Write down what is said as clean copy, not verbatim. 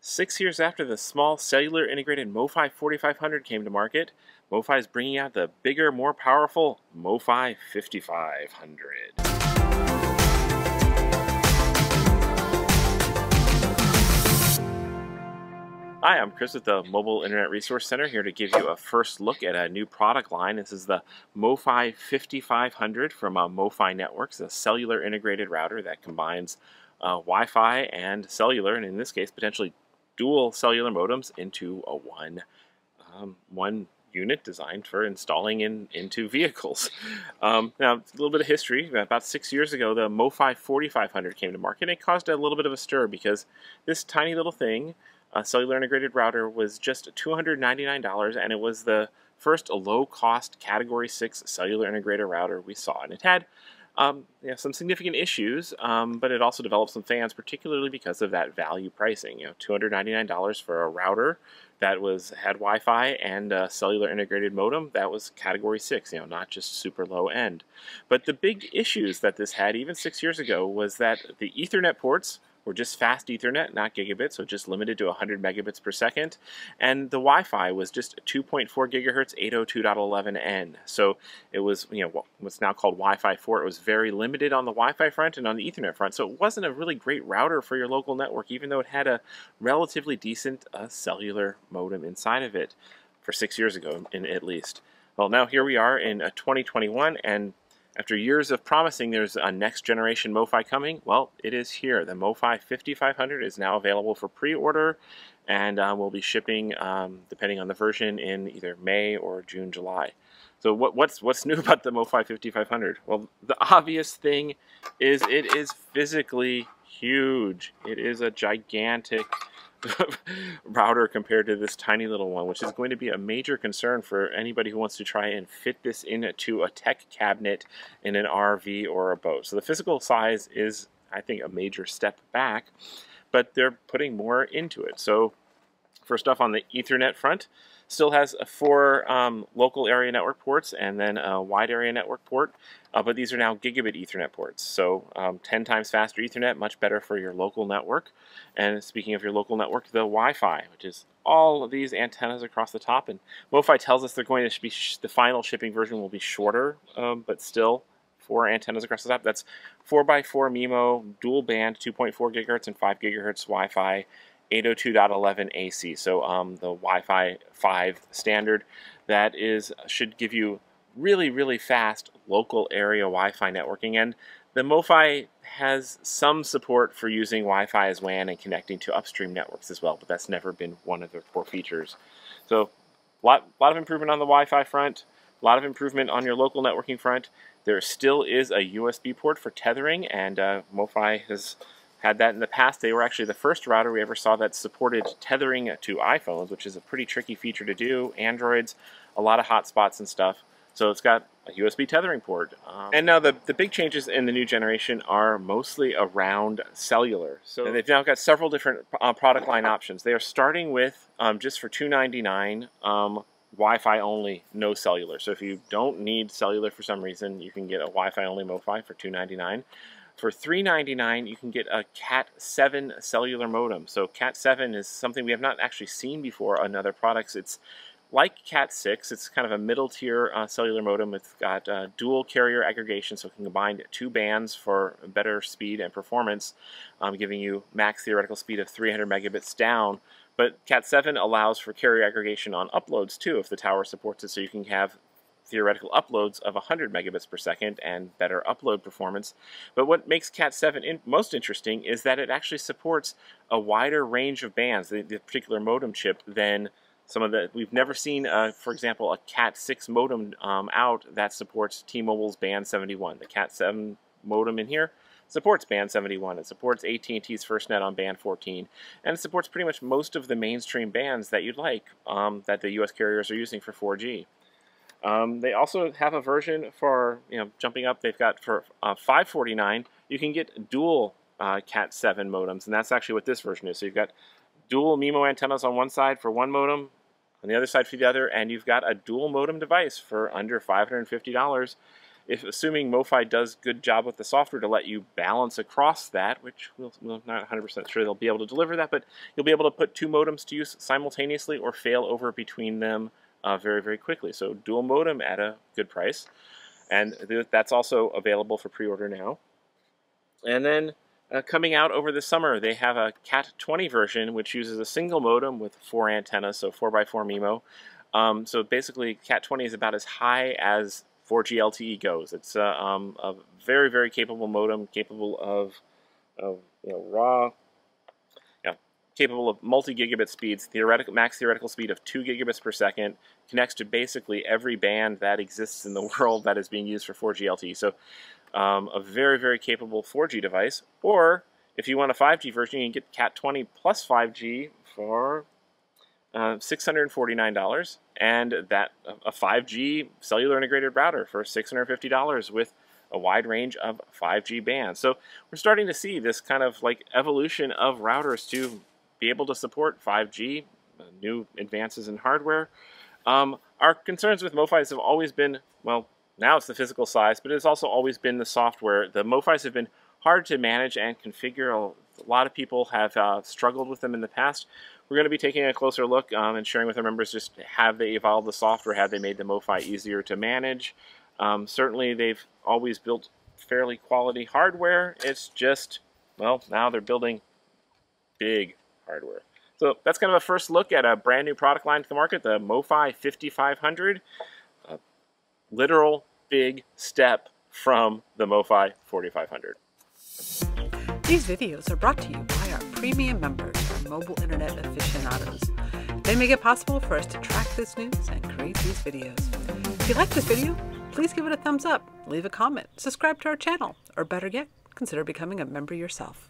6 years after the small cellular integrated MoFi 4500 came to market, MoFi is bringing out the bigger, more powerful MoFi 5500. Hi, I'm Chris with the Mobile Internet Resource Center, here to give you a first look at a new product line. This is the MoFi 5500 from MoFi Networks, a cellular integrated router that combines Wi-Fi and cellular, and in this case potentially dual cellular modems into a one unit designed for installing into vehicles. Now, a little bit of history. About 6 years ago, the MoFi 4500 came to market, and it caused a little bit of a stir because this tiny little thing, a cellular integrated router, was just $299, and it was the first low-cost Category 6 cellular integrated router we saw. And it had some significant issues, but it also developed some fans, particularly because of that value pricing. $299 for a router that had Wi-Fi and a cellular integrated modem that was Category 6, not just super low end. But the big issues that this had, even 6 years ago, was that the Ethernet ports were just fast Ethernet, not gigabit, so just limited to 100 megabits per second. And the Wi-Fi was just 2.4 gigahertz, 802.11n. So it was, what's now called Wi-Fi 4. It was very limited on the Wi-Fi front and on the Ethernet front. So it wasn't a really great router for your local network, even though it had a relatively decent cellular modem inside of it for 6 years ago, at least. Well, now here we are in 2021, and after years of promising there's a next generation MoFi coming, well, it is here. The MoFi 5500 is now available for pre-order, and will be shipping, depending on the version, in either May or June, July. So what's new about the MoFi 5500? Well, the obvious thing is it is physically huge. It is a gigantic router compared to this tiny little one, which is going to be a major concern for anybody who wants to try and fit this into a tech cabinet in an RV or a boat. So the physical size is, I think, a major step back, but they're putting more into it. So first off, on the Ethernet front, still has 4 local area network ports and then a wide area network port, but these are now Gigibit Ethernet ports. So 10 times faster Ethernet, much better for your local network. And speaking of your local network, the Wi-Fi, which is all of these antennas across the top. And MoFi tells us they're going to be, the final shipping version will be shorter, but still 4 antennas across the top. That's 4x4 MIMO, dual band, 2.4 gigahertz and 5 gigahertz Wi-Fi, 802.11 AC, so the Wi-Fi 5 standard that should give you really, really fast local area Wi-Fi networking. And the MoFi has some support for using Wi-Fi as WAN and connecting to upstream networks as well, but that's never been one of their core features. So a lot of improvement on the Wi-Fi front, a lot of improvement on your local networking front. There still is a USB port for tethering, and MoFi has had that in the past. They were actually the first router we ever saw that supported tethering to iPhones, which is a pretty tricky feature to do. Androids, a lot of hotspots and stuff. So it's got a USB tethering port. And now the big changes in the new generation are mostly around cellular. So they've now got several different product line options. They are starting with, just for $299, Wi-Fi only, no cellular. So if you don't need cellular for some reason, you can get a Wi-Fi only MoFi for $299. For $399, you can get a Cat 7 cellular modem. So Cat 7 is something we have not actually seen before on other products. It's like Cat 6. It's kind of a middle-tier cellular modem. It's got dual carrier aggregation, so it can combine 2 bands for better speed and performance, giving you max theoretical speed of 300 megabits down. But Cat 7 allows for carrier aggregation on uploads, too, if the tower supports it, so you can have theoretical uploads of 100 megabits per second and better upload performance. But what makes Cat 7 most interesting is that it actually supports a wider range of bands, the particular modem chip, than some of the, we've never seen, for example, a Cat 6 modem out that supports T-Mobile's Band 71. The Cat 7 modem in here supports Band 71. It supports AT&T's FirstNet on Band 14. And it supports pretty much most of the mainstream bands that you'd like, that the US carriers are using for 4G. They also have a version for, jumping up. They've got for $549, you can get dual Cat 7 modems, and that's actually what this version is. So you've got dual MIMO antennas on one side for one modem, on the other side for the other, and you've got a dual modem device for under $550. assuming MoFi does good job with the software to let you balance across that, which we're not 100% sure they'll be able to deliver that, but you'll be able to put two modems to use simultaneously or fail over between them very, very quickly. So dual modem at a good price. And that's also available for pre-order now. And then coming out over the summer, they have a Cat 20 version, which uses a single modem with 4 antennas, so 4x4 MIMO. So basically, Cat 20 is about as high as 4G LTE goes. It's a very, very capable modem, capable of capable of multi-gigabit speeds, max theoretical speed of 2 gigabits per second, connects to basically every band that exists in the world that is being used for 4G LTE. So a very, very capable 4G device. Or if you want a 5G version, you can get Cat 20 plus 5G for $649, and a 5G cellular integrated router for $650 with a wide range of 5G bands. So we're starting to see this kind of like evolution of routers to be able to support 5G, new advances in hardware. Our concerns with MoFis have always been, well, now it's the physical size, but it's also always been the software. The MoFis have been hard to manage and configure. A lot of people have struggled with them in the past. We're going to be taking a closer look and sharing with our members just have they evolved the software, have they made the MoFi easier to manage. Certainly they've always built fairly quality hardware. It's just, well, now they're building big hardware. So that's kind of a first look at a brand new product line to the market, the MoFi 5500. A literal big step from the MoFi 4500. These videos are brought to you by our premium members, our mobile internet aficionados. They make it possible for us to track this news and create these videos. If you like this video, please give it a thumbs up, leave a comment, subscribe to our channel, or better yet, consider becoming a member yourself.